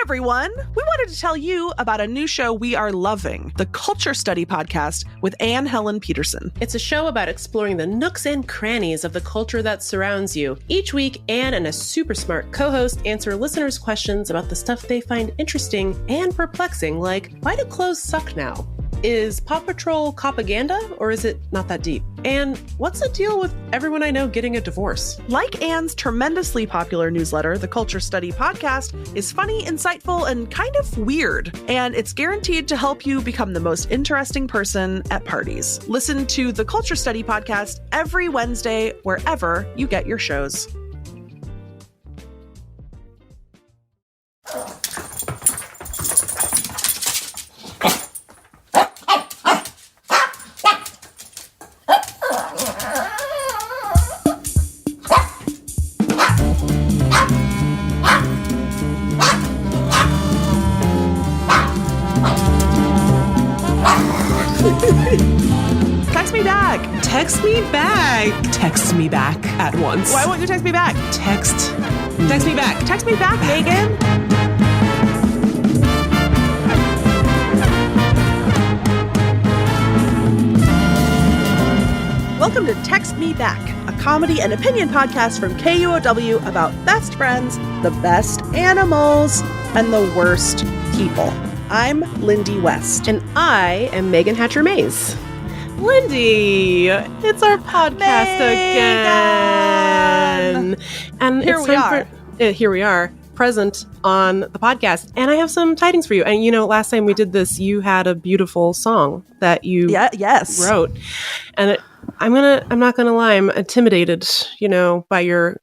everyone. We wanted to tell you about a new show we are loving, the Culture Study Podcast with Anne Helen Peterson. It's a show about exploring the nooks and crannies of the culture that surrounds you. Each week, Anne and a super smart co-host answer listeners' questions about the stuff they find interesting and perplexing, like, why do clothes suck now? Is Paw Patrol propaganda, or is it not that deep? And what's the deal with everyone I know getting a divorce? Like Anne's tremendously popular newsletter, the Culture Study Podcast is funny, insightful, and kind of weird. And it's guaranteed to help you become the most interesting person at parties. Listen to the Culture Study Podcast every Wednesday, wherever you get your shows. Text me back. Text me back. Text me back at once. Why won't you text me back? Text me back. Text me back, Meagan. Welcome to Text Me Back, a comedy and opinion podcast from KUOW about best friends, the best animals, and the worst people. I'm Lindy West. And I am Meagan Hatcher-Mays. Lindy, it's our podcast again. And here we are, present on the podcast. And I have some tidings for you. And you know, last time we did this, you had a beautiful song that you wrote. And I'm not gonna lie, I'm intimidated, by your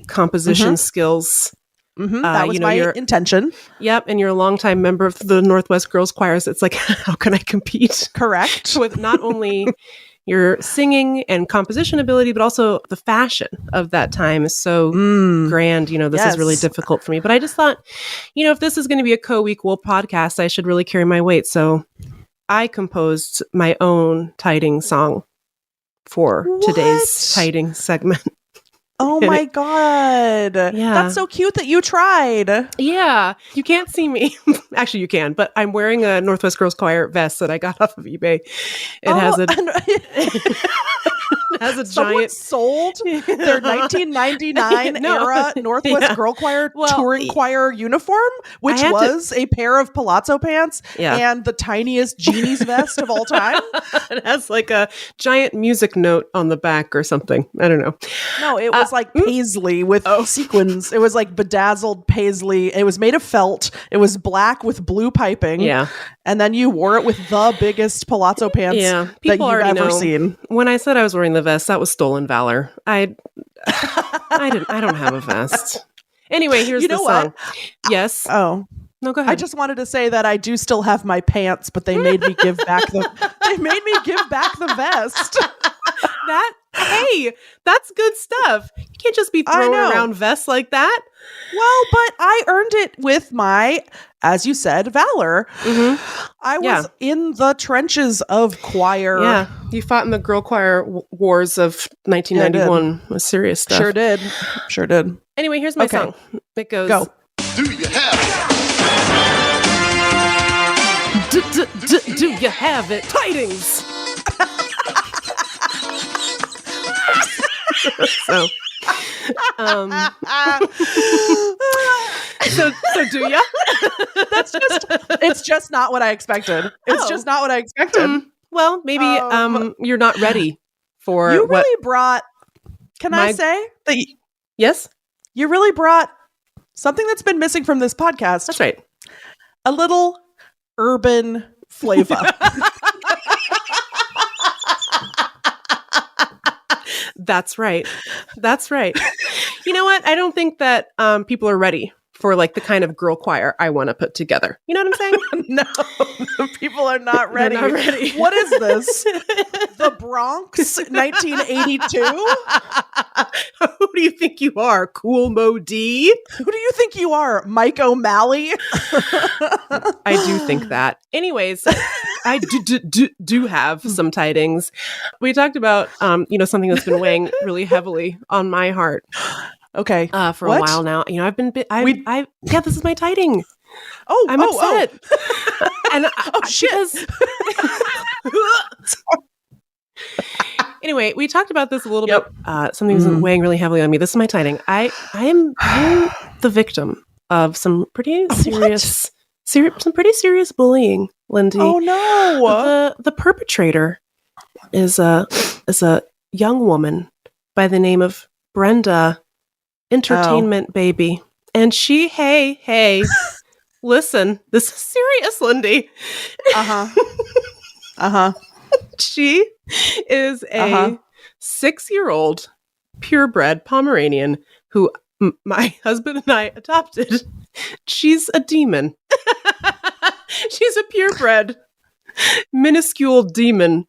composition skills. That was my intention. Yep, and you're a longtime member of the Northwest Girls Choirs. It's like, how can I compete? Correct. With not only your singing and composition ability, but also the fashion of that time is so grand. This is really difficult for me. But I just thought, if this is going to be a co-equal podcast, I should really carry my weight. So I composed my own tiding song for today's tiding segment. Oh my God. Yeah. That's so cute that you tried. Yeah. You can't see me. Actually, you can, but I'm wearing a Northwest Girls Choir vest that I got off of eBay. It has a Someone giant... sold their 1999 era Northwest Girl Choir touring choir uniform, which was a pair of palazzo pants and the tiniest genie's vest of all time. It has like a giant music note on the back or something. I don't know. No, it was like paisley with sequins. It was like bedazzled paisley. It was made of felt. It was black with blue piping. Yeah. And then you wore it with the biggest palazzo pants that you've ever seen. When I said I was wearing the vest, that was stolen valor. I don't have a vest. Anyway, here's the song. Yes. Oh. No, go ahead. I just wanted to say that I do still have my pants, but they made me give back the vest. That's good stuff. You can't just be throwing around vests like that. Well, but I earned it with my, as you said, valor. Mm-hmm. I was in the trenches of choir. Yeah, you fought in the girl choir wars of 1991. It was serious stuff. Sure did. Anyway, here's my song. It goes. Go. Do you have it? Do you have it? Tidings. So do ya? It's just not what I expected. It's just not what I expected. Well, maybe you're not ready for you really brought, I say? Yes? You really brought something that's been missing from this podcast. That's right. A little urban flavor. That's right. You know what? I don't think that people are ready for like the kind of girl choir I want to put together. You know what I'm saying? No, people are not ready. They're not ready. What is this? The Bronx, 1982? Who do you think you are, Cool Mo D? Who do you think you are, Mike O'Malley? I do think that. Anyways, I do have some tidings. We talked about, something that's been weighing really heavily on my heart. Okay. For a while now. I've been, this is my tiding. I'm upset. And shit. Anyway, we talked about this a little bit. Something was weighing really heavily on me. This is my tiding. I am the victim of some pretty serious, some pretty serious bullying, Lindy. Oh no! The perpetrator is a young woman by the name of Brenda Entertainment Baby, and she, hey, listen, this is serious, Lindy. She is a 6-year-old purebred Pomeranian who my husband and I adopted. She's a demon. She's a purebred, minuscule demon.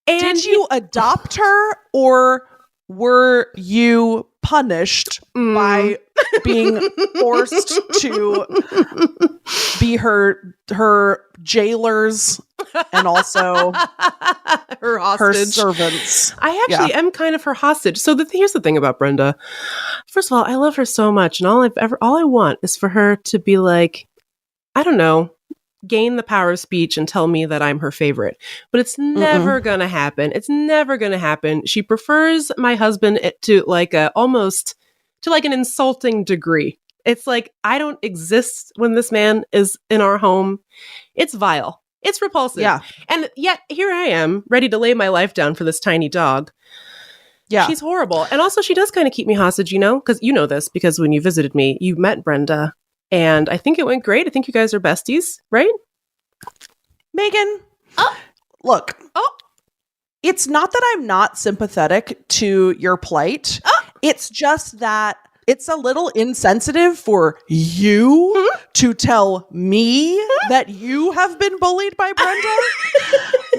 And did you adopt her, or were you punished by being forced to be her jailers and also her hostage, her servants? I actually am kind of her hostage. So here's the thing about Brenda. First of all, I love her so much, and all I want is for her to be like, I don't know, gain the power of speech and tell me that I'm her favorite. But it's never going to happen. It's never going to happen. She prefers my husband to like almost to like an insulting degree. It's like, I don't exist when this man is in our home. It's vile. It's repulsive. Yeah. And yet here I am, ready to lay my life down for this tiny dog. Yeah. She's horrible. And also she does kind of keep me hostage, because you know this, because when you visited me, you met Brenda. And I think it went great. I think you guys are besties, right? Meagan, look, it's not that I'm not sympathetic to your plight. It's just that it's a little insensitive for you to tell me that you have been bullied by Brenda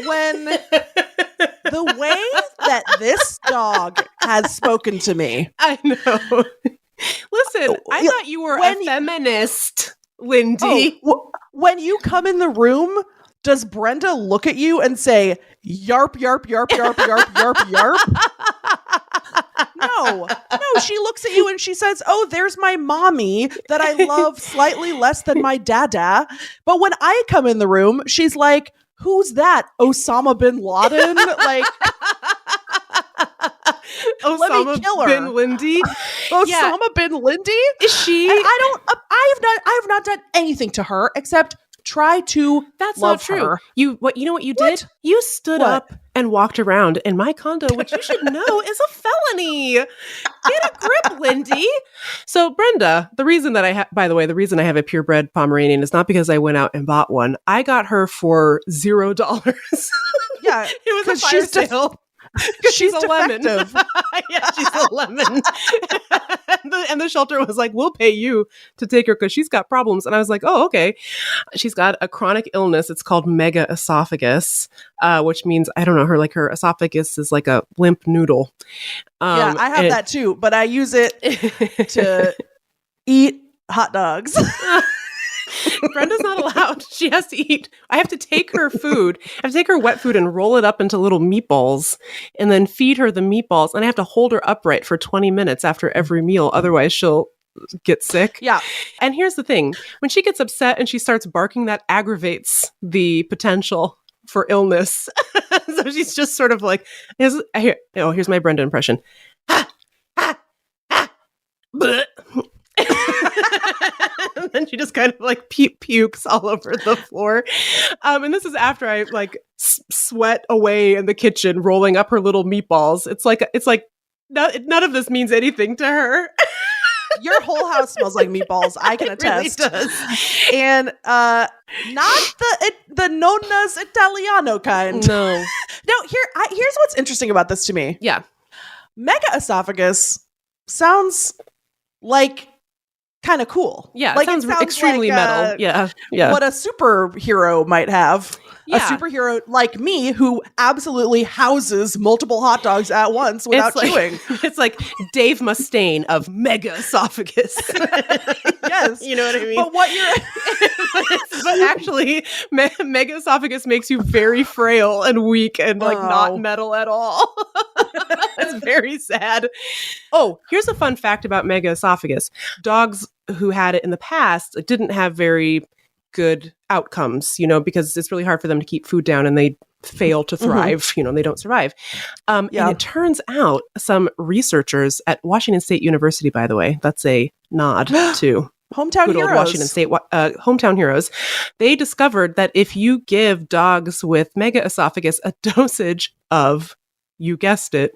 when the way that this dog has spoken to me. I know. Listen, I thought you were a feminist, Lindy. When you come in the room, does Brenda look at you and say, yarp, yarp, yarp, yarp, yarp, yarp, yarp? No, she looks at you and she says, oh, there's my mommy that I love slightly less than my dada. But when I come in the room, she's like, who's that? Osama bin Laden? Like, let me kill her. Bin Lindy? Osama bin Lindy? Is she? And I have not done anything to her except try to That's love not true. her. You know what you did? You stood up and walked around in my condo, which you should know is a felony. Get a grip, Lindy. So Brenda, the reason that the reason I have a purebred Pomeranian is not because I went out and bought one. I got her for $0. Yeah, it was a fire sale. She's a lemon. Yeah, she's a lemon. and the shelter was like, we'll pay you to take her because she's got problems. And I was like, oh, okay. She's got a chronic illness. It's called mega esophagus, which means, I don't know, her esophagus is like a limp noodle. Yeah, I have that too, but I use it to eat hot dogs. Brenda's not allowed. She has to eat. I have to take her food. I have to take her wet food and roll it up into little meatballs and then feed her the meatballs. And I have to hold her upright for 20 minutes after every meal. Otherwise, she'll get sick. Yeah. And here's the thing. When she gets upset and she starts barking, that aggravates the potential for illness. So she's just sort of like, here's my Brenda impression. And then she just kind of like pukes all over the floor. And this is after I like sweat away in the kitchen, rolling up her little meatballs. It's like none of this means anything to her. Your whole house smells like meatballs. I can attest. It really does. And not the nonna's Italiano kind. No. No. Here's what's interesting about this to me. Yeah. Mega esophagus sounds like kind of cool. Yeah, like, it sounds extremely like, metal. Yeah. What a superhero might have. Yeah. A superhero like me who absolutely houses multiple hot dogs at once without chewing. It's like Dave Mustaine of mega esophagus. Yes. You know what I mean? But what you're... but actually, mega esophagus makes you very frail and weak and like not metal at all. That's very sad. Oh, here's a fun fact about megaesophagus. Dogs who had it in the past didn't have very good outcomes, because it's really hard for them to keep food down and they fail to thrive, they don't survive. And it turns out some researchers at Washington State University, by the way, that's a nod to hometown good heroes. Old Washington State hometown heroes. They discovered that if you give dogs with megaesophagus a dosage of, you guessed it,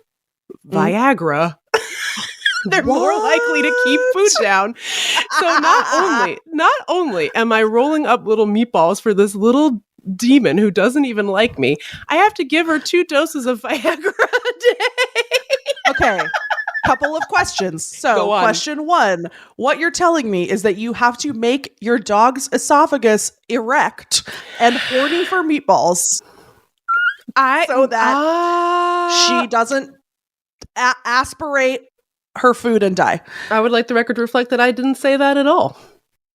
Viagra, they're more likely to keep food down. So not only am I rolling up little meatballs for this little demon who doesn't even like me, I have to give her 2 doses of Viagra a day. Okay. Couple of questions. So question 1, what you're telling me is that you have to make your dog's esophagus erect and horny for meatballs so that she doesn't aspirate her food and die. I would like the record to reflect that I didn't say that at all.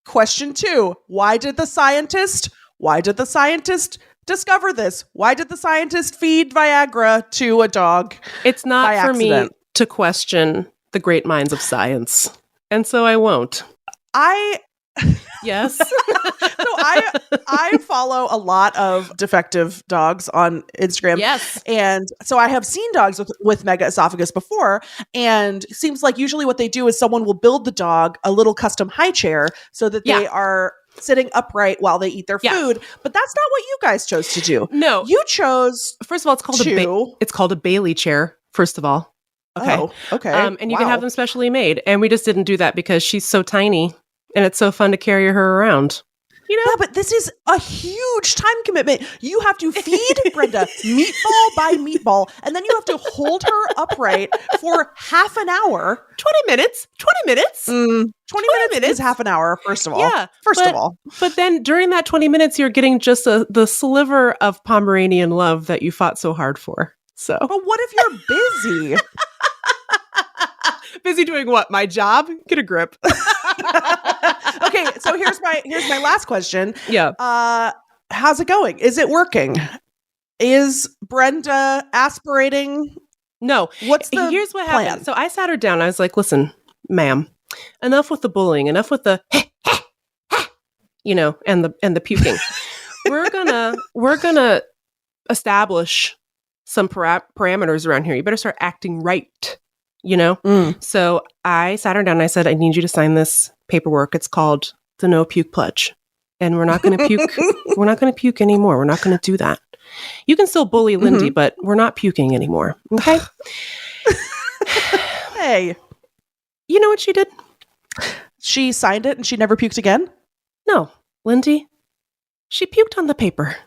Question 2, why did the scientist discover this? Why did the scientist feed Viagra to a dog? It's not for me to question the great minds of science. And so I won't. Yes. So I follow a lot of defective dogs on Instagram. Yes. And so I have seen dogs with megaesophagus before. And it seems like usually what they do is someone will build the dog a little custom high chair so that they are sitting upright while they eat their food. But that's not what you guys chose to do. No. You chose First of all, it's called a Bailey chair, first of all. Okay. Oh, okay. And you can have them specially made. And we just didn't do that because she's so tiny and it's so fun to carry her around. Yeah, but this is a huge time commitment. You have to feed Brenda meatball by meatball, and then you have to hold her upright for half an hour. 20 minutes. 20 minutes. 20 minutes is half an hour, first of all. Yeah. First of all. But then during that 20 minutes, you're getting just the sliver of Pomeranian love that you fought so hard for. So. But what if you're busy? Busy doing what? My job? Get a grip. Okay, so here's my last question. Yeah. How's it going? Is it working? Is Brenda aspirating? No. Here's what plan? happened. So I sat her down. I was like, listen, ma'am, enough with the bullying, enough with the and the puking. We're gonna establish some parameters around here. You better start acting right. So I sat her down and I said, I need you to sign this paperwork. It's called the No Puke Pledge. And we're not going to puke. We're not going to puke anymore. We're not going to do that. You can still bully Lindy, but we're not puking anymore. Okay. Hey, you know what she did? She signed it and she never puked again? No, Lindy, she puked on the paper.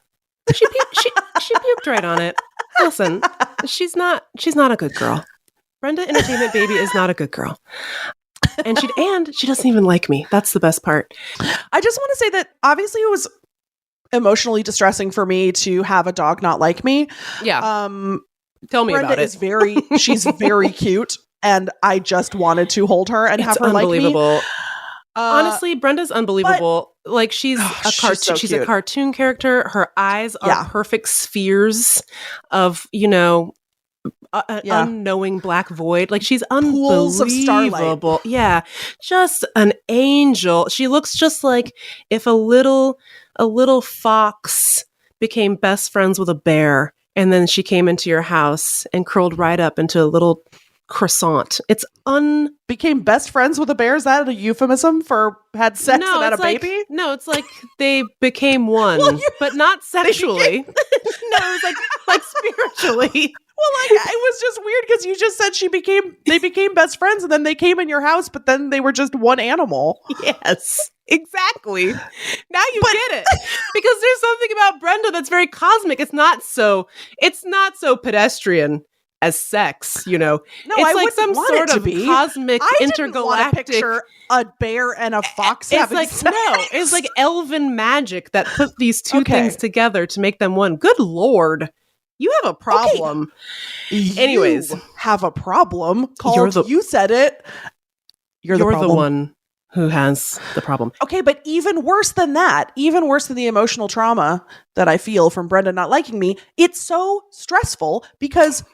She puked right on it. Listen, she's not a good girl. Brenda Entertainment Baby is not a good girl. And she doesn't even like me. That's the best part. I just want to say that obviously it was emotionally distressing for me to have a dog not like me. Yeah. Tell me Brenda about it. She's very cute, and I just wanted to hold her and have her unbelievable. Like me. Honestly, Brenda's unbelievable. Like she's she's a cartoon character. Her eyes are perfect spheres of, unknowing black void. Like she's unbelievable. Pools of starlight. Yeah. Just an angel. She looks just like if a little fox became best friends with a bear and then she came into your house and curled right up into a little croissant. Became best friends with a bear? Is that a euphemism for had sex and had a baby? No, it's like they became one, but not sexually. No, it was like spiritually. Well, it was just weird because you just said they became best friends and then they came in your house, but then they were just one animal. Yes, exactly. Now you get it. Because there's something about Brenda that's very cosmic. It's not so pedestrian as sex, No, it's I like some sort of cosmic intergalactic. Didn't want to picture a bear and a fox having sex. No, it's like elven magic that put these two things together to make them one. Good Lord. You have a problem. Okay. Anyways. You have a problem called, you said it. You're the one who has the problem. Okay, but even worse than that, even worse than the emotional trauma that I feel from Brenda not liking me, it's so stressful because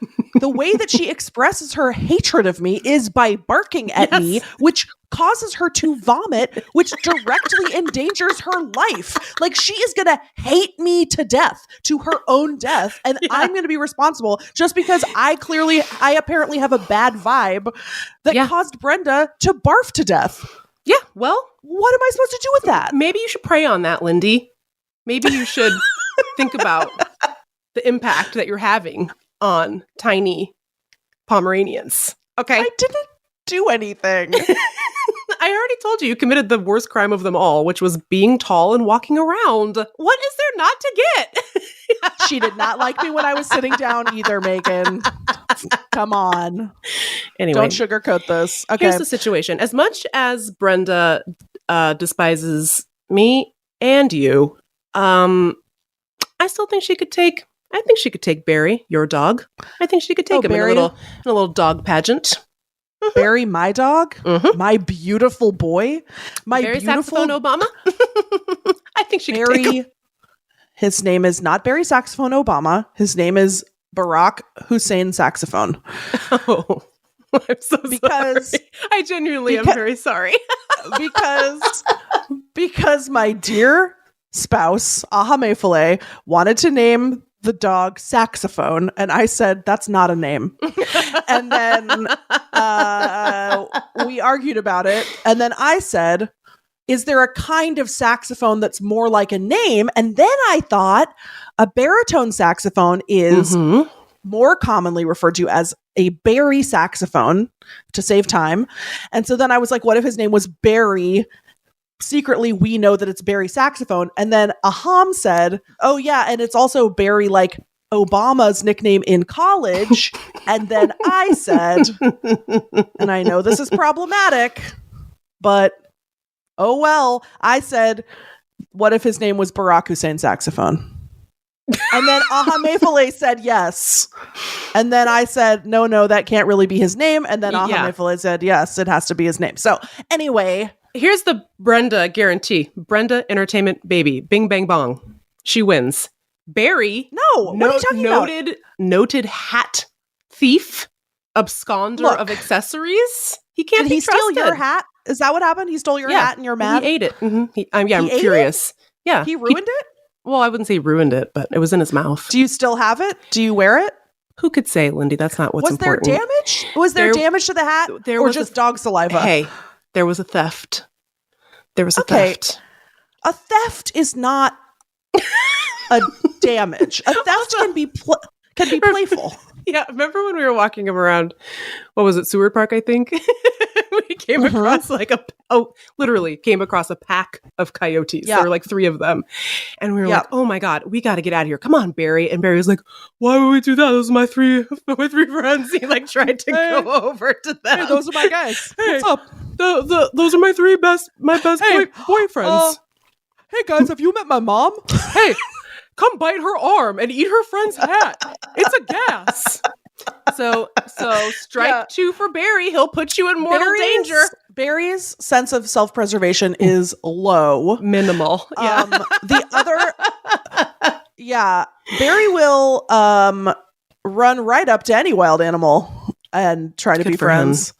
the way that she expresses her hatred of me is by barking at me, which causes her to vomit, which directly endangers her life. Like, she is going to hate me to death, to her own death, and I'm going to be responsible just because I apparently have a bad vibe that caused Brenda to barf to death. Yeah, well, what am I supposed to do with that? Maybe you should pray on that, Lindy. Maybe you should think about the impact that you're having on tiny Pomeranians. Okay? I didn't do anything. I already told you committed the worst crime of them all, which was being tall and walking around. What is there not to get? She did not like me when I was sitting down either, Meagan. Come on. Anyway. Don't sugarcoat this. Okay. Here's the situation. As much as Brenda despises me and you, I still think she could take Barry, your dog. I think she could take him Barry? in a little dog pageant. Barry, my dog, my beautiful boy, my Barry beautiful Saxophone Obama. I think she could take him. His name is not Barry Saxophone Obama. His name is Barack Hussein Saxophone. Oh, I'm so sorry. I genuinely am very sorry. because my dear spouse, Aha Filet, wanted to name the dog Saxophone, and I said, that's not a name. And then we argued about it, and then I said, is there a kind of saxophone that's more like a name? And then I thought a baritone saxophone is more commonly referred to as a Barry saxophone, to save time. And so then I was like, what if his name was Barry? Secretly, we know that it's Barry Saxophone. And then Aham said, oh yeah, and it's also Barry, like Obama's nickname in college. And then I said, and I know this is problematic, but oh well, I said, what if his name was Barack Hussein Saxophone? And then Aha Filet said yes. And then I said, no, that can't really be his name. And then Aha Filet said, yes, it has to be his name. So anyway, here's the Brenda guarantee. Brenda Entertainment Baby. Bing, bang, bong. She wins. Barry. No, what are you talking about? Noted hat thief, absconder of accessories. He can't Did be he trusted. steal your hat? Is that what happened? He stole your hat and you're mad? He ate it. Mm-hmm. I'm curious. Yeah. He ruined it? Well, I wouldn't say ruined it, but it was in his mouth. Do you still have it? Do you wear it? Who could say, Lindy? That's not what's important. Was there damage? Was there damage to the hat? There or was just dog saliva? Hey, there was a theft. There was a theft. A theft is not a damage. A theft can be playful. Yeah, remember when we were walking around, what was it, Seward Park, I think? We came across literally came across a pack of coyotes. Yeah. There were like 3 of them. And we were like, oh my God, we got to get out of here. Come on, Barry. And Barry was like, why would we do that? Those are my three friends. He like tried to go over to them. Hey, those are my guys. Hey, what's up? Those are my best boyfriends. Hey guys, have you met my mom? Hey, come bite her arm and eat her friend's hat. It's a gas. So strike 2 for Barry. He'll put you in mortal danger. Barry's sense of self-preservation is low. Minimal. Yeah. The other, Barry will run right up to any wild animal and try to be friends.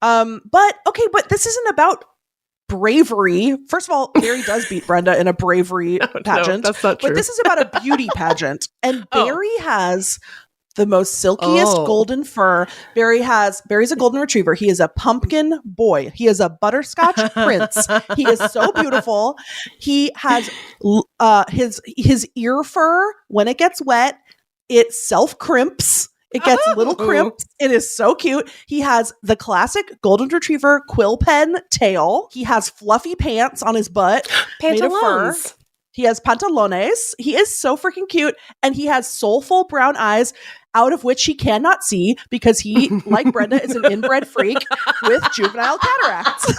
But this isn't about bravery. First of all, Barry does beat Brenda in a bravery pageant. No, that's not true. But this is about a beauty pageant. And Barry has the most silkiest golden fur. Barry's a golden retriever. He is a pumpkin boy. He is a butterscotch prince. He is so beautiful. He has his ear fur. When it gets wet, it self crimps. It gets little crimps. It is so cute. He has the classic golden retriever quill pen tail. He has fluffy pants on his butt made of fur. He has pantalones. He is so freaking cute. And he has soulful brown eyes out of which he cannot see because he, like Brenda, is an inbred freak with juvenile cataracts.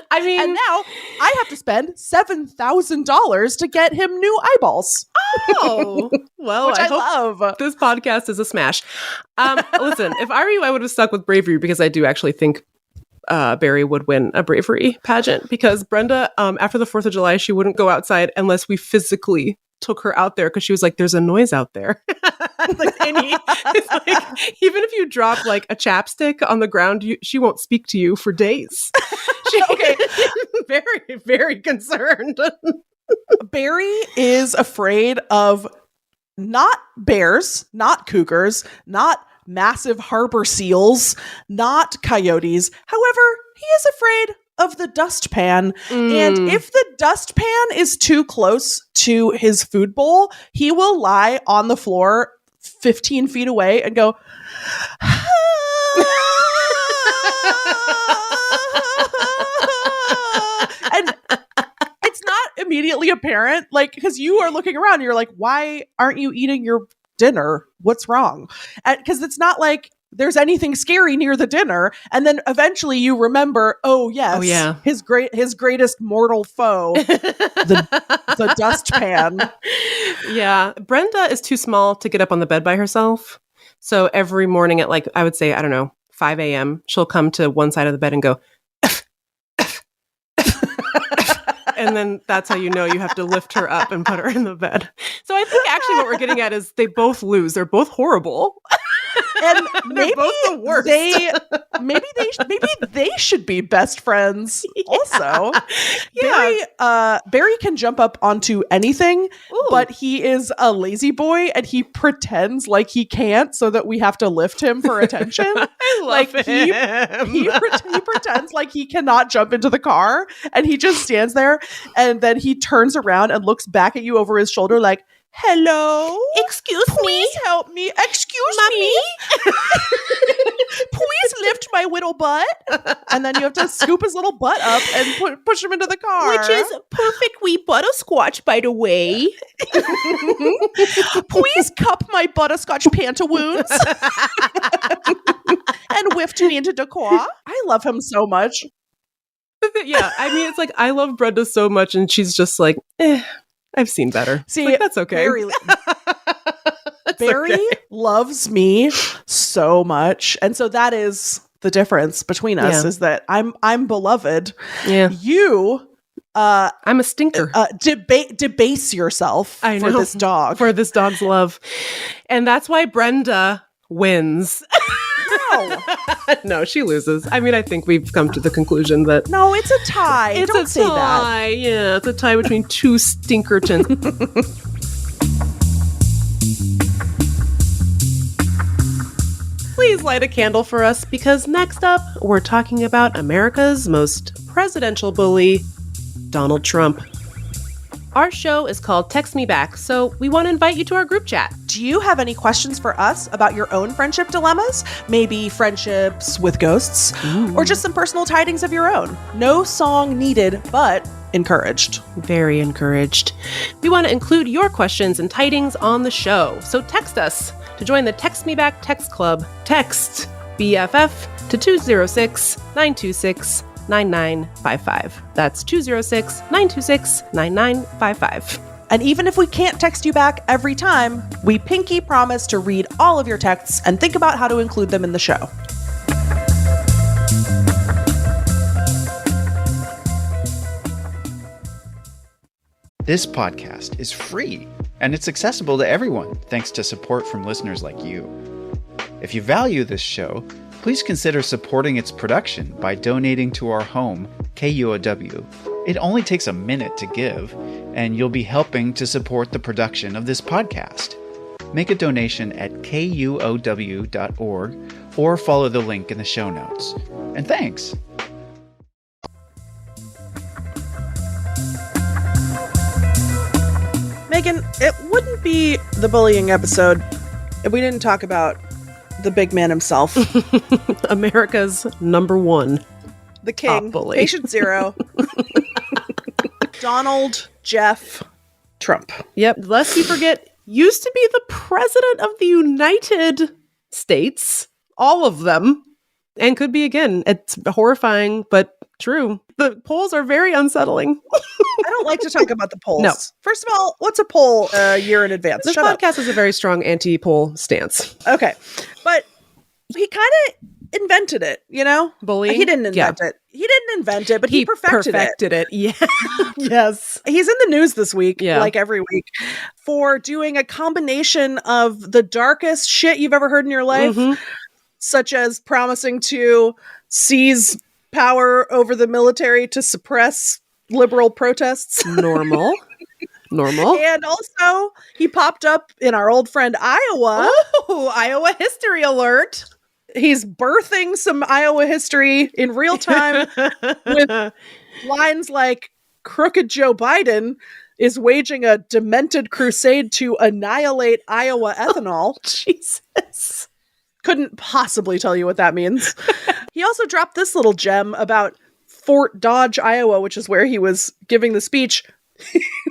I mean, and now I have to spend $7,000 to get him new eyeballs. Oh, well, which I love. This podcast is a smash. Listen, if I were you, I would have stuck with bravery because I do actually think Barry would win a bravery pageant because Brenda, after the 4th of July, she wouldn't go outside unless we physically took her out there because she was like, there's a noise out there. It's like, even if you drop like a chapstick on the ground, she won't speak to you for days. Okay. Very, very concerned. Barry is afraid of not bears, not cougars, not massive harbor seals, not coyotes. However, he is afraid of the dustpan. And if the dustpan is too close to his food bowl, he will lie on the floor 15 feet away and go, and it's not immediately apparent, like, because you are looking around and you're like, why aren't you eating your dinner? What's wrong? Because it's not like there's anything scary near the dinner. And then eventually you remember, oh yes, his greatest mortal foe, the dustpan. Yeah. Brenda is too small to get up on the bed by herself. So every morning at like, I would say, I don't know, 5 a.m., she'll come to one side of the bed and go, and then that's how you know you have to lift her up and put her in the bed. So I think actually what we're getting at is they both lose. They're both horrible. And maybe both the worst. Maybe they should be best friends. Also, Barry can jump up onto anything, but he is a lazy boy, and he pretends like he can't, so that we have to lift him for attention. I love him. He pretends like he cannot jump into the car, and he just stands there, and then he turns around and looks back at you over his shoulder, like, hello? Excuse me? Please help me. Excuse me? Please lift my little butt. And then you have to scoop his little butt up and push him into the car. Which is perfect wee butterscotch, by the way. Please cup my butterscotch pantaloons. And whift me into the car. I love him so much. Yeah, I mean, it's like, I love Brenda so much, and she's just like, I've seen better. See, like, that's okay. Barry loves me so much. And so that is the difference between us, is that I'm beloved. Yeah. You I'm a stinker. Debase yourself for this dog. For this dog's love. And that's why Brenda wins. No. No, she loses. I mean, I think we've come to the conclusion that... No, it's a tie. Don't say tie. That. Yeah, it's a tie between two stinkertons. Please light a candle for us, because next up, we're talking about America's most presidential bully, Donald Trump. Our show is called Text Me Back, so we want to invite you to our group chat. Do you have any questions for us about your own friendship dilemmas? Maybe friendships with ghosts? Or just some personal tidings of your own? No song needed, but encouraged. Very encouraged. We want to include your questions and tidings on the show, so text us. To join the Text Me Back text club, text BFF to 206-926-9955. That's 206-926-9955. And even if we can't text you back every time, we pinky promise to read all of your texts and think about how to include them in the show. This podcast is free, and it's accessible to everyone thanks to support from listeners like you. If you value this show, please consider supporting its production by donating to our home, KUOW. It only takes a minute to give, and you'll be helping to support the production of this podcast. Make a donation at kuow.org or follow the link in the show notes. And thanks! Meagan, it wouldn't be the bullying episode if we didn't talk about the big man himself. America's number one. The king. Bully. Patient zero. Donald Jeff Trump. Yep. Lest you forget, used to be the president of the United States. All of them. And could be again. It's horrifying, but true. The polls are very unsettling. I don't like to talk about the polls. No. First of all, what's a poll a year in advance? This podcast is a very strong anti-poll stance. Okay. But he kind of invented it, you know? Bullying? He didn't invent it. He didn't invent it, but he perfected it. Yeah. Yes. He's in the news this week, Yeah. like every week, for doing a combination of the darkest shit you've ever heard in your life, such as promising to seize power over the military to suppress liberal protests. Normal. And also, he popped up in our old friend Iowa. Oh, Iowa history alert. He's birthing some Iowa history in real time with lines like, crooked Joe Biden is waging a demented crusade to annihilate Iowa ethanol. Jesus. Couldn't possibly tell you what that means. He also dropped this little gem about Fort Dodge, Iowa, which is where he was giving the speech,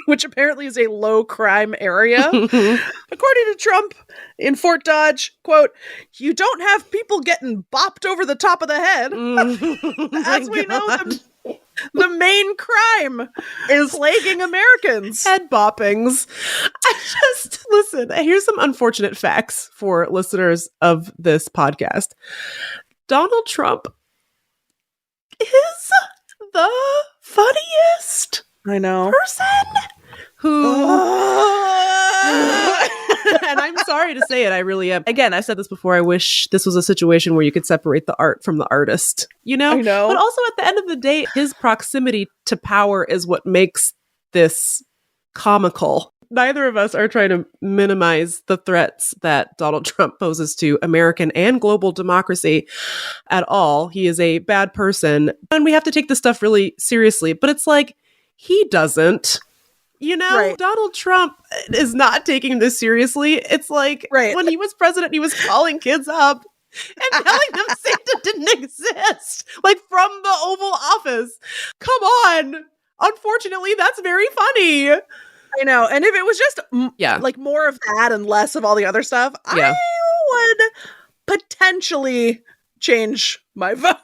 which apparently is a low crime area. According to Trump, in Fort Dodge, quote, you don't have people getting bopped over the top of the head. As we know, the main crime is plaguing Americans. Head boppings. Listen, here's some unfortunate facts for listeners of this podcast. Donald Trump is the funniest I know. person who and I'm sorry to say it, I really am. Again, I've said this before, I wish this was a situation where you could separate the art from the artist, you know? I know. But also at the end of the day, his proximity to power is what makes this comical. Neither of us are trying to minimize the threats that Donald Trump poses to American and global democracy at all. He is a bad person, and we have to take this stuff really seriously. But it's like, he doesn't. You know, Right. Donald Trump is not taking this seriously. It's like when he was president, he was calling kids up and telling them Santa didn't exist, like from the Oval Office. Come on. Unfortunately, that's very funny. I know. And if it was just like more of that and less of all the other stuff, I would potentially change my vote.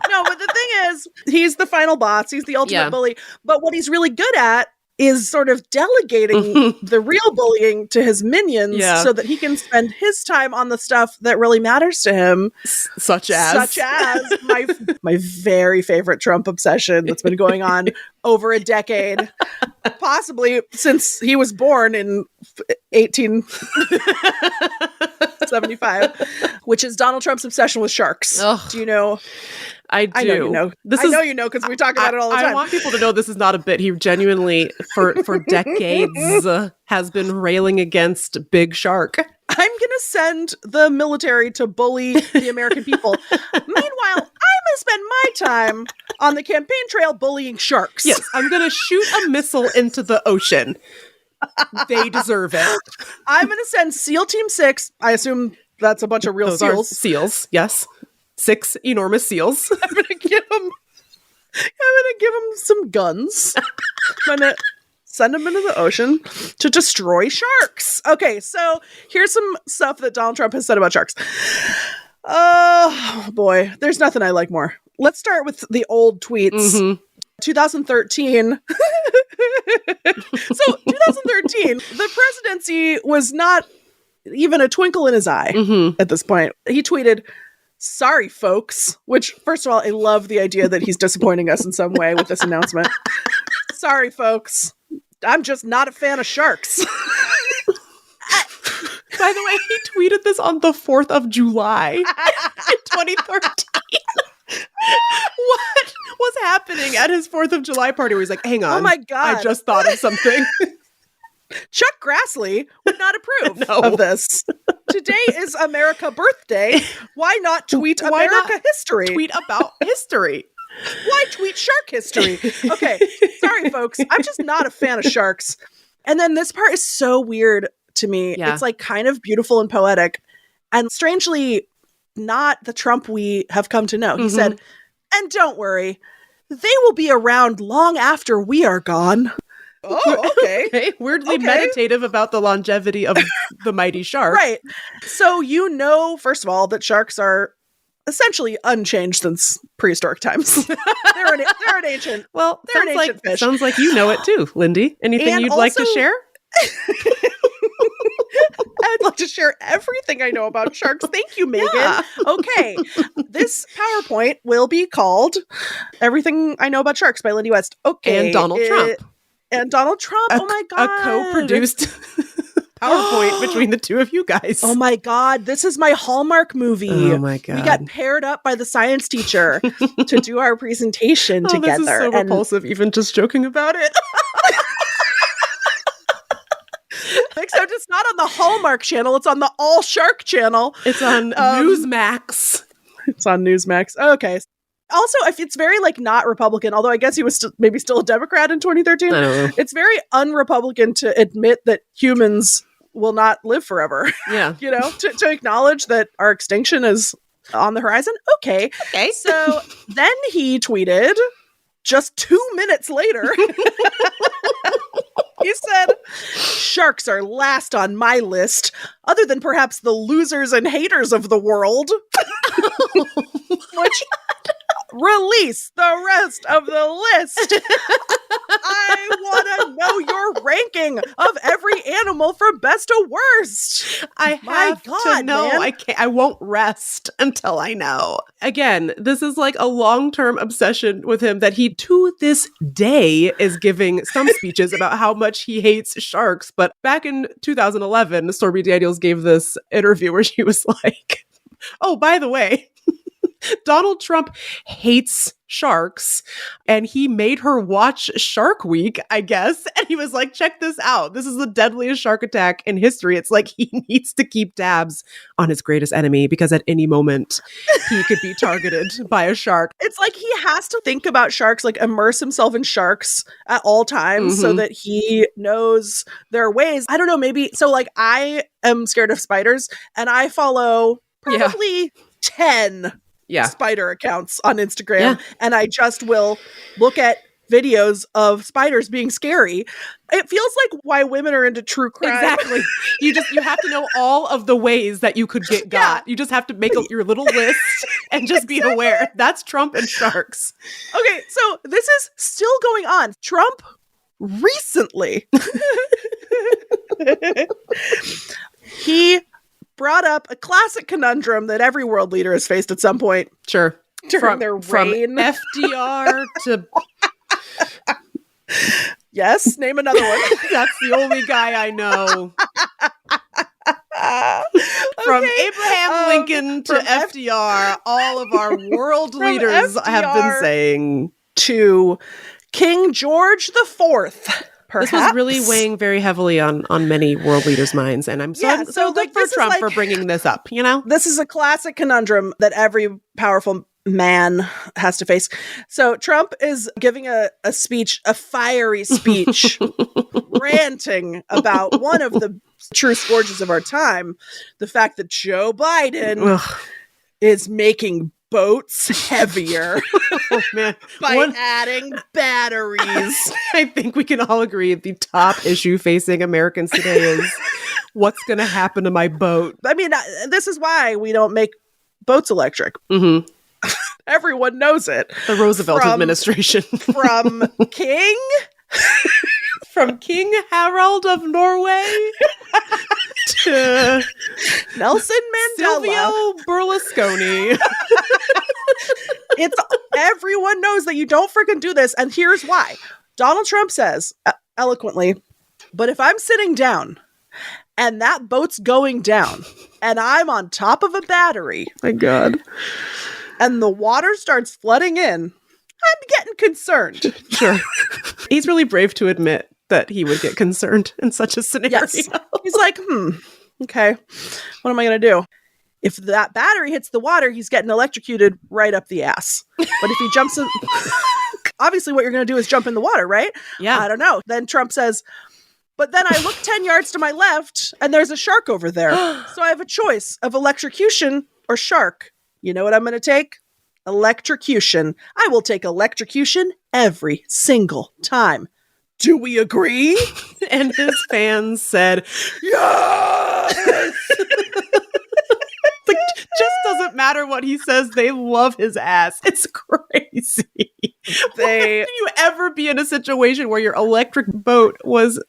No, but the thing is, he's the final boss. He's the ultimate bully. But what he's really good at is sort of delegating the real bullying to his minions so that he can spend his time on the stuff that really matters to him. Such as my very favorite Trump obsession that's been going on over a decade, possibly since he was born in 1875, which is Donald Trump's obsession with sharks. Ugh. Do you know? I do. I know you know. I know you know because we talk about it all the time. I want people to know this is not a bit. He genuinely, for decades, has been railing against Big Shark. I'm going to send the military to bully the American people. Meanwhile, I'm going to spend my time on the campaign trail bullying sharks. Yes, I'm going to shoot a missile into the ocean. They deserve it. I'm going to send SEAL Team 6. I assume that's a bunch of real SEALs. SEALs, yes. 6 enormous SEALs. I'm going to give them some guns. I'm going to send them into the ocean to destroy sharks. Okay, so here's some stuff that Donald Trump has said about sharks. Oh, boy. There's nothing I like more. Let's start with the old tweets. 2013. So 2013, the presidency was not even a twinkle in his eye at this point. He tweeted, "Sorry, folks," which, first of all, I love the idea that he's disappointing us in some way with this announcement. "Sorry, folks. I'm just not a fan of sharks." By the way, he tweeted this on the 4th of July in 2013. What was happening at his 4th of July party where he's like, hang on. Oh my God. I just thought of something. Chuck Grassley would not approve of this. Today is America birthday. Why not tweet America history? Tweet about history. Why tweet shark history? Okay, sorry, folks. I'm just not a fan of sharks. And then this part is so weird to me. Yeah. It's like kind of beautiful and poetic. And strangely, not the Trump we have come to know. He said, "And don't worry, they will be around long after we are gone." Oh, okay. Weirdly meditative about the longevity of the mighty shark. Right. So you know, first of all, that sharks are essentially unchanged since prehistoric times. They're an ancient. Well, they're an ancient fish. Sounds like you know it too, Lindy. Anything you'd like to share? I'd like to share everything I know about sharks. Thank you, Meagan. Yeah. Okay. This PowerPoint will be called Everything I Know About Sharks by Lindy West. Okay. And Donald Trump. And Donald Trump. Oh my God. A co-produced PowerPoint between the two of you guys. Oh my God. This is my Hallmark movie. Oh my God. We got paired up by the science teacher to do our presentation together. This is so repulsive, even just joking about it. Except it's not on the Hallmark channel. It's on the All Shark channel. It's on Newsmax. It's on Newsmax. Okay. Also, if it's very not Republican, although I guess he was maybe still a Democrat in 2013. I don't know. It's very un-Republican to admit that humans will not live forever. Yeah. To acknowledge that our extinction is on the horizon. Okay. So then he tweeted just 2 minutes later. He said, sharks are last on my list, other than perhaps the losers and haters of the world. Which, release the rest of the list. I want to know your ranking of every animal from best to worst. I have to know. Man. I won't rest until I know. Again, this is like a long-term obsession with him that he, to this day, is giving some speeches about how much he hates sharks. But back in 2011, Stormy Daniels gave this interview where she was like, oh, by the way, Donald Trump hates sharks, and he made her watch Shark Week, I guess. And he was like, check this out. This is the deadliest shark attack in history. It's like he needs to keep tabs on his greatest enemy because at any moment he could be targeted by a shark. It's like he has to think about sharks, immerse himself in sharks at all times so that he knows their ways. I don't know, maybe. So I am scared of spiders, and I follow probably 10 spider accounts on Instagram, and I just will look at videos of spiders being scary. It feels like why women are into true crime. Exactly. You have to know all of the ways that you could get got. You just have to make your little list and just be aware. That's Trump and sharks. Okay, so this is still going on. Trump recently he brought up a classic conundrum that every world leader has faced at some point. Sure. During their reign. From FDR to... Yes, name another one. That's the only guy I know. From Abraham Lincoln to FDR, all of our world leaders have been saying. To King George IV. Perhaps. This was really weighing very heavily on many world leaders' minds, and I'm so good for Trump for bringing this up, This is a classic conundrum that every powerful man has to face. So Trump is giving a speech, a fiery speech, ranting about one of the true scourges of our time, the fact that Joe Biden is making boats heavier by adding batteries. I think we can all agree the top issue facing Americans today is what's going to happen to my boat. I mean, this is why we don't make boats electric. Mm-hmm. Everyone knows it. The Roosevelt administration. From King... From King Harald of Norway to Nelson Mandela, Silvio Berlusconi. It's everyone knows that you don't freaking do this, and here's why. Donald Trump says eloquently, but if I'm sitting down and that boat's going down and I'm on top of a battery, my God, and the water starts flooding in, I'm getting concerned. Sure. He's really brave to admit that he would get concerned in such a scenario. Yes. He's like, okay, what am I going to do? If that battery hits the water, he's getting electrocuted right up the ass. But if he jumps in, obviously what you're going to do is jump in the water, right? Yeah. I don't know. Then Trump says, but then I look 10 yards to my left and there's a shark over there. So I have a choice of electrocution or shark. You know what I'm going to take? Electrocution. I will take electrocution every single time. Do we agree? And his fans said, yes! Just doesn't matter what he says. They love his ass. It's crazy. Why would you ever be in a situation where your electric boat was...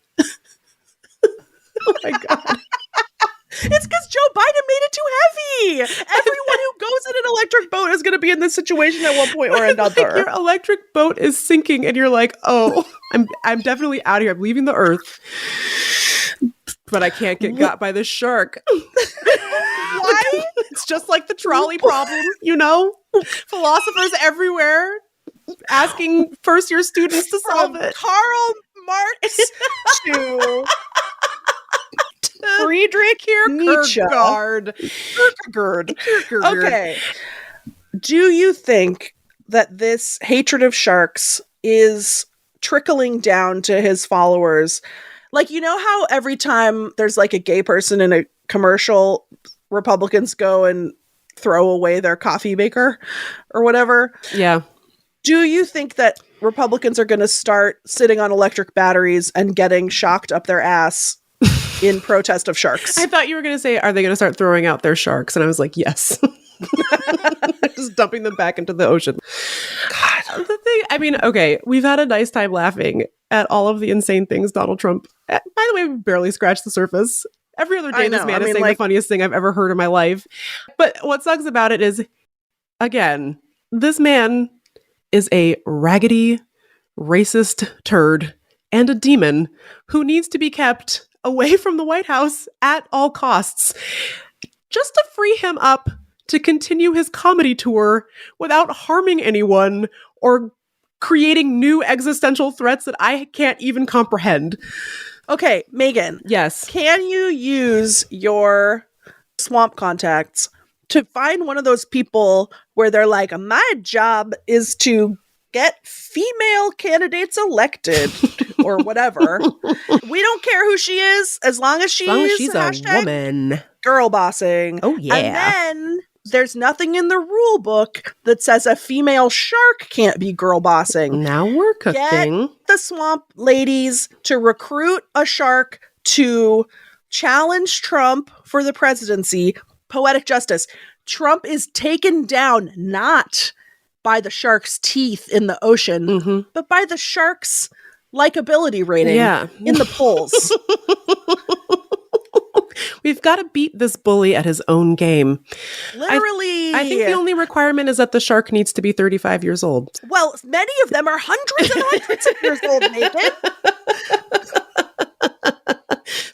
Oh my God. It's because Joe Biden made it too heavy. Everyone who goes in an electric boat is going to be in this situation at one point or another. Like your electric boat is sinking, and you're like, "Oh, I'm definitely out of here. I'm leaving the Earth, but I can't get got by this shark." Why? It's just like the trolley problem, you know. Philosophers everywhere asking first-year students to solve From it. Karl Marx to Friedrich Nietzsche. Kierkegaard. Okay. Do you think that this hatred of sharks is trickling down to his followers? Like, you know how every time there's like a gay person in a commercial, Republicans go and throw away their coffee maker or whatever? Yeah. Do you think that Republicans are going to start sitting on electric batteries and getting shocked up their ass in protest of sharks? I thought you were going to say, are they going to start throwing out their sharks? And I was like, yes. Just dumping them back into the ocean. God. The thing, I mean, okay, we've had a nice time laughing at all of the insane things Donald Trump, by the way, we barely scratched the surface. Every other day, this man is saying the funniest thing I've ever heard in my life. But what sucks about it is, again, this man is a raggedy, racist turd and a demon who needs to be kept away from the White House at all costs, just to free him up to continue his comedy tour without harming anyone or creating new existential threats that I can't even comprehend. Okay, Meagan. Yes. Can you use your swamp contacts to find one of those people where they're like, my job is to get female candidates elected or whatever. We don't care who she is as long as she's a woman. Girl bossing. Oh, yeah. And then there's nothing in the rule book that says a female shark can't be girl bossing. Now we're cooking. Get the swamp ladies to recruit a shark to challenge Trump for the presidency. Poetic justice. Trump is taken down not by the shark's teeth in the ocean, but by the shark's likability rating in the polls. We've got to beat this bully at his own game. Literally. I think the only requirement is that the shark needs to be 35 years old. Well, many of them are hundreds and hundreds of years old, Meagan.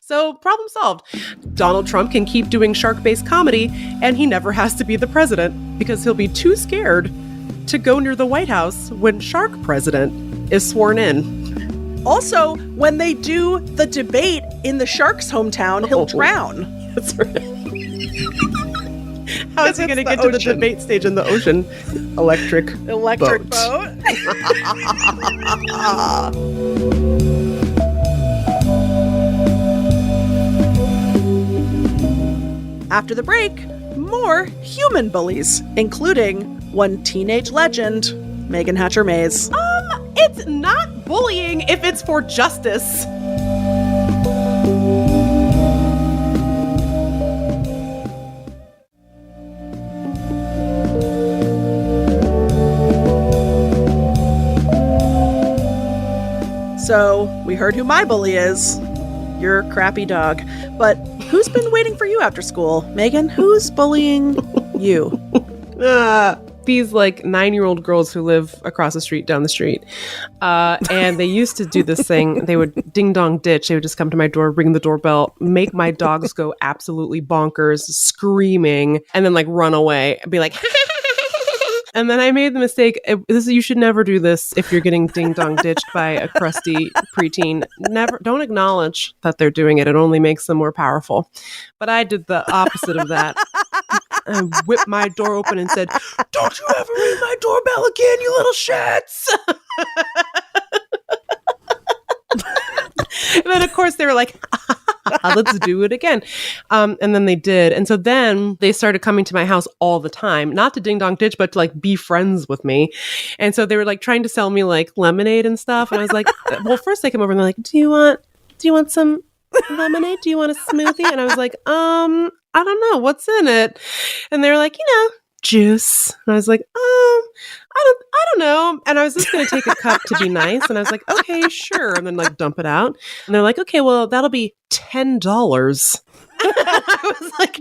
So, problem solved. Donald Trump can keep doing shark-based comedy, and he never has to be the president because he'll be too scared to go near the White House when Shark President is sworn in. Also, when they do the debate in the shark's hometown, he'll drown. That's right. How is he going to get to the debate stage in the ocean? Electric boat. After the break, more human bullies, including one teenage legend, Meagan Hatcher-Mays. It's not bullying if it's for justice. So, we heard who my bully is. Your crappy dog. But who's been waiting for you after school? Meagan, who's bullying you? These like 9-year-old girls who live across the street, down the street. And they used to do this thing. They would ding dong ditch. They would just come to my door, ring the doorbell, make my dogs go absolutely bonkers, screaming, and then like run away and be like, and then I made the mistake. You should never do this if you're getting ding dong ditched by a crusty preteen. Don't acknowledge that they're doing it. It only makes them more powerful. But I did the opposite of that. I whipped my door open and said, "Don't you ever ring my doorbell again, you little shits!" And then, of course, they were like, let's do it again. And then they did. And so then they started coming to my house all the time, not to ding dong ditch, but to like be friends with me. And so they were like trying to sell me like lemonade and stuff. And I was like, well, first they come over and they're like, do you want some lemonade? Do you want a smoothie? And I was like, I don't know. What's in it? And they were like, juice. And I was like, I don't know. And I was just going to take a cup to be nice. And I was like, okay, sure. And then like dump it out. And they're like, okay, well, that'll be $10. I was like,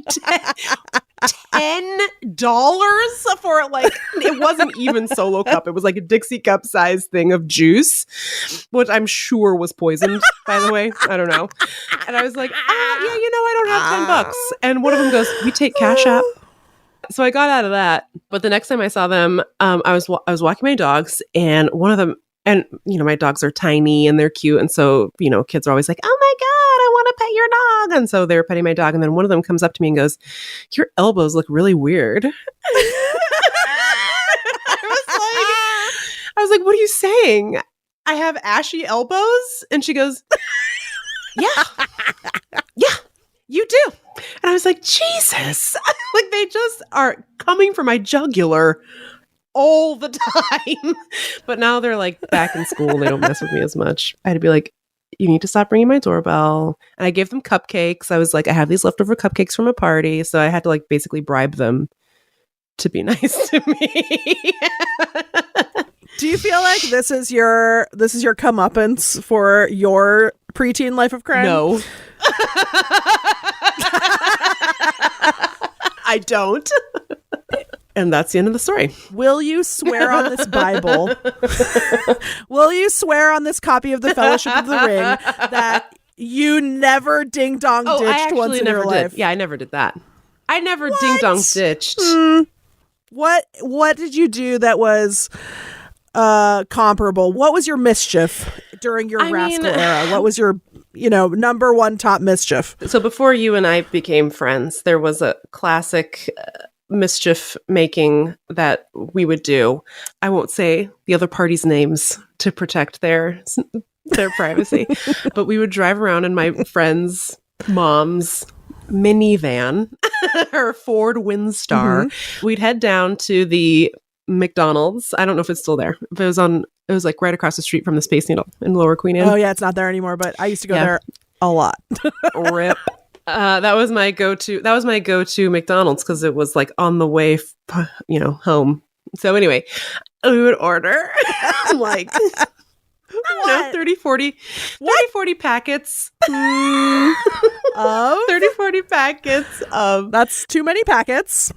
$10 for like, it wasn't even Solo cup. It was like a Dixie cup size thing of juice, which I'm sure was poisoned, by the way. I don't know. And I was like, I don't have $10. And one of them goes, we take Cash App. So I got out of that. But the next time I saw them, I was walking my dogs, and one of them, and my dogs are tiny and they're cute. And so, kids are always like, oh my God, I want to pet your dog. And so they're petting my dog. And then one of them comes up to me and goes, your elbows look really weird. I was like, what are you saying? I have ashy elbows? And she goes, yeah, you do. And I was like, Jesus, like they just are coming for my jugular all the time. But now they're like back in school and they don't mess with me as much. I had to be like, you need to stop ringing my doorbell. And I gave them cupcakes. I was like, I have these leftover cupcakes from a party. So I had to like basically bribe them to be nice to me. Do you feel like this is your comeuppance for your preteen life of crime? No. I don't. And that's the end of the story. Will you swear on this Bible? Will you swear on this copy of the Fellowship of the Ring that you never ding-dong ditched once in your life? Yeah, I never did that. I never ding-dong ditched. What did you do that was comparable? What was your mischief during your rascal era? What was your number one top mischief? So before you and I became friends, there was a classic mischief making that we would do. I won't say the other party's names to protect their privacy, but we would drive around in my friend's mom's minivan, her Ford Windstar. Mm-hmm. We'd head down to the McDonald's. I don't know if it's still there. If it was like right across the street from the Space Needle in Lower Queen Anne. Oh yeah, it's not there anymore, but I used to go there a lot. Rip. That was my go-to. That was my go-to McDonald's because it was like on the way, home. So anyway, we would order like I don't know, 30, 40 packets. 30, 40 packets of. That's too many packets.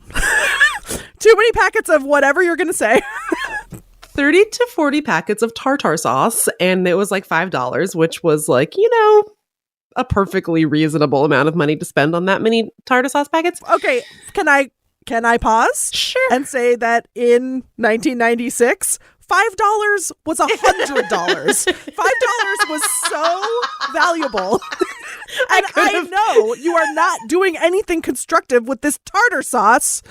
Too many packets of whatever you're going to say. 30 to 40 packets of tartar sauce, and it was like $5, which was like, a perfectly reasonable amount of money to spend on that many tartar sauce packets. Okay, can I pause? Sure. And say that in 1996, $5 was $100. $5 was so valuable. And I know you are not doing anything constructive with this tartar sauce.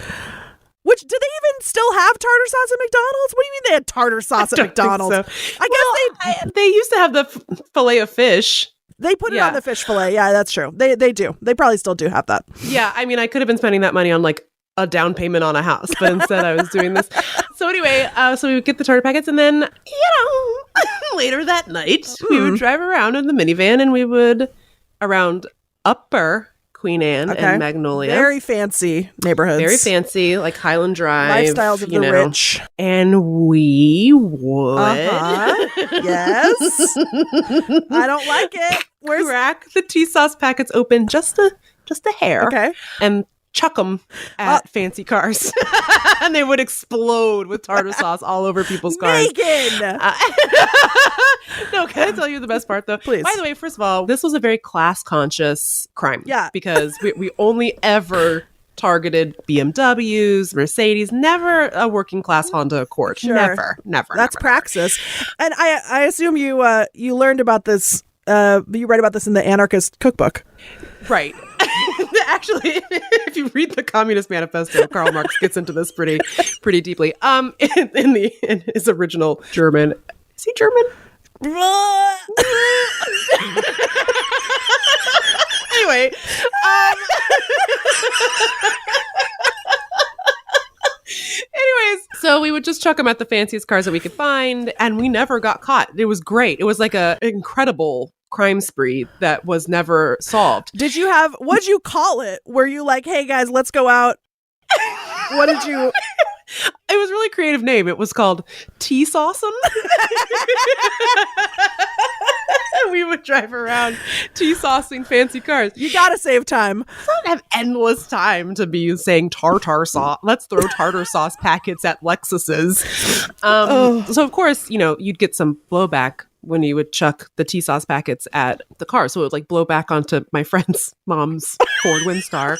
Which, do they even still have tartar sauce at McDonald's? What do you mean they had tartar sauce at McDonald's? So. I guess they used to have the fillet of fish. They put it on the fish fillet. Yeah, that's true. They do. They probably still do have that. Yeah, I mean, I could have been spending that money on like a down payment on a house, but instead I was doing this. So anyway, so we would get the tartar packets, and then, later that night, we would drive around in the minivan, and we would around Upper Queen Anne and Magnolia. Very fancy neighborhoods. Very fancy, like Highland Drive. Lifestyles of the rich. And we would. Yes. I don't like it. Crack the tea sauce packets open just a hair. Okay. And chuck them at fancy cars. And they would explode with tartar sauce all over people's cars. Meagan! No, can I tell you the best part, though? Please. By the way, first of all, this was a very class-conscious crime. Yeah. Because we only ever targeted BMWs, Mercedes, never a working-class Honda Accord. Sure. Never. That's praxis. And I assume you learned about this, you read about this in the Anarchist Cookbook. Right. Actually, if you read the Communist Manifesto, Karl Marx gets into this pretty deeply. In his original German. Is he German? Anyway. Anyways, so we would just chuck them at the fanciest cars that we could find, and we never got caught. It was great. It was like an incredible crime spree that was never solved. What'd you call it? Were you like, hey guys, let's go out? What did you... It was a really creative name. It was called Tea Sauce'em. we would drive around tea-saucing fancy cars. You gotta save time. I don't have endless time to be saying tartar sauce. Let's throw tartar sauce packets at Lexuses. So of course, you'd get some blowback when you would chuck the tea sauce packets at the car. So it would like blow back onto my friend's mom's Ford Windstar.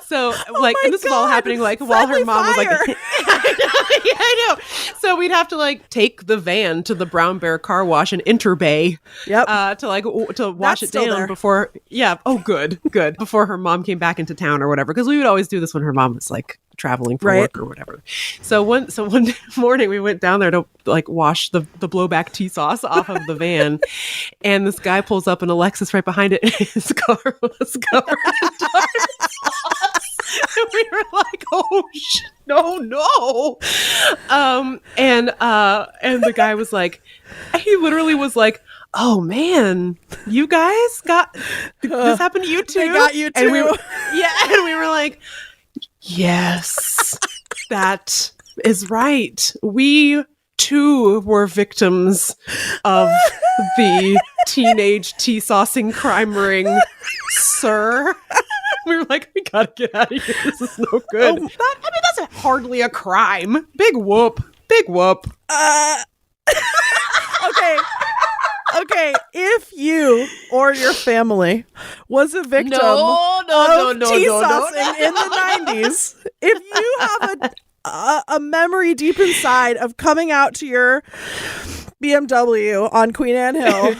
So and this is all happening like while her mom was like, I know. So we'd have to like take the van to the Brown Bear car wash in Interbay. Yep. To wash it down before. Yeah. Oh, good. Before her mom came back into town or whatever. Because we would always do this when her mom was like traveling for work or whatever. So one morning we went down there to like wash the blowback tea sauce off of the van, and this guy pulls up in a Lexus right behind it, and his car was covered in tartar sauce. And we were like, "Oh shit, no!" And the guy was like, he literally was like, "Oh man, you guys got this happened to you too? They got you too." And we were like, yes, that is right. We too were victims of the teenage tea-saucing crime ring, sir. We were like, we gotta get out of here. This is no good. That's hardly a crime. Big whoop. Okay, if you or your family was a victim of tea-saucing in the 90s, if you have a memory deep inside of coming out to your BMW on Queen Anne Hill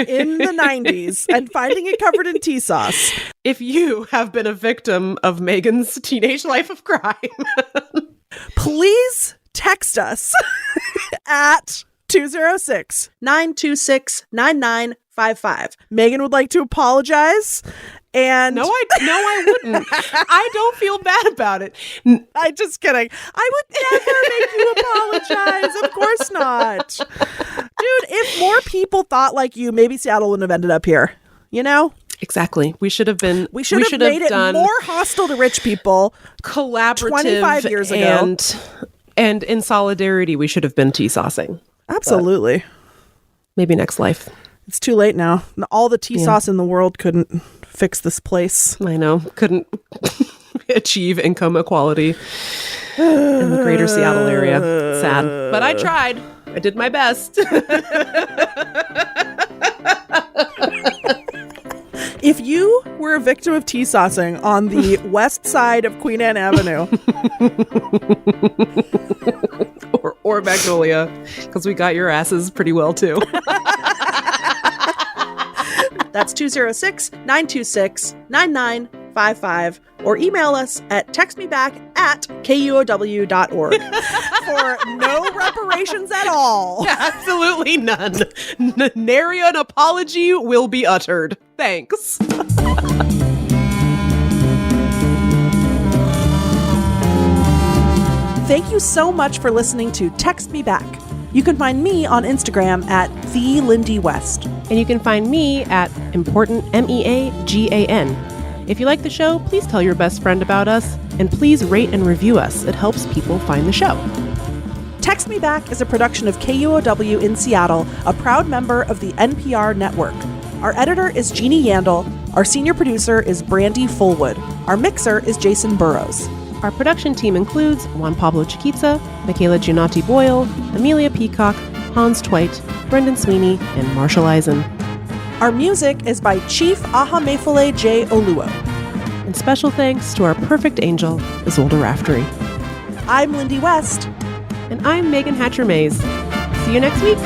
in the 90s and finding it covered in tea sauce. If you have been a victim of Meagan's teenage life of crime, please text us at 206-926-9955. Meagan would like to apologize. And No, I wouldn't. I don't feel bad about it. I'm just kidding. I would never make you apologize. Of course not. Dude, if more people thought like you, maybe Seattle wouldn't have ended up here. Exactly. We should have made it more hostile to rich people. Collaborative 25 years ago. And in solidarity, we should have been tea-saucing. Absolutely. But maybe next life. It's too late now. All the tea sauce in the world couldn't fix this place. I know. Couldn't achieve income equality in the greater Seattle area. Sad. But I tried. I did my best. If you were a victim of tea saucing on the west side of Queen Anne Avenue... or Magnolia, because we got your asses pretty well too. That's 206-926-9955, or email us at textmeback@kuow.org for no reparations at all. Absolutely none. Nary an apology will be uttered. Thanks. Thank you so much for listening to Text Me Back. You can find me on Instagram at @TheLindyWest. And you can find me at Important Meagan. If you like the show, please tell your best friend about us, and please rate and review us. It helps people find the show. Text Me Back is a production of KUOW in Seattle, a proud member of the NPR network. Our editor is Jeannie Yandel. Our senior producer is Brandy Fullwood. Our mixer is Jason Burrows. Our production team includes Juan Pablo Chiquitza, Michaela Giannotti Boyle, Amelia Peacock, Hans Twite, Brendan Sweeney, and Marshall Eisen. Our music is by Chief Ahamefule J. Oluo. And special thanks to our perfect angel, Isolde Raftery. I'm Lindy West. And I'm Meagan Hatcher Mays. See you next week.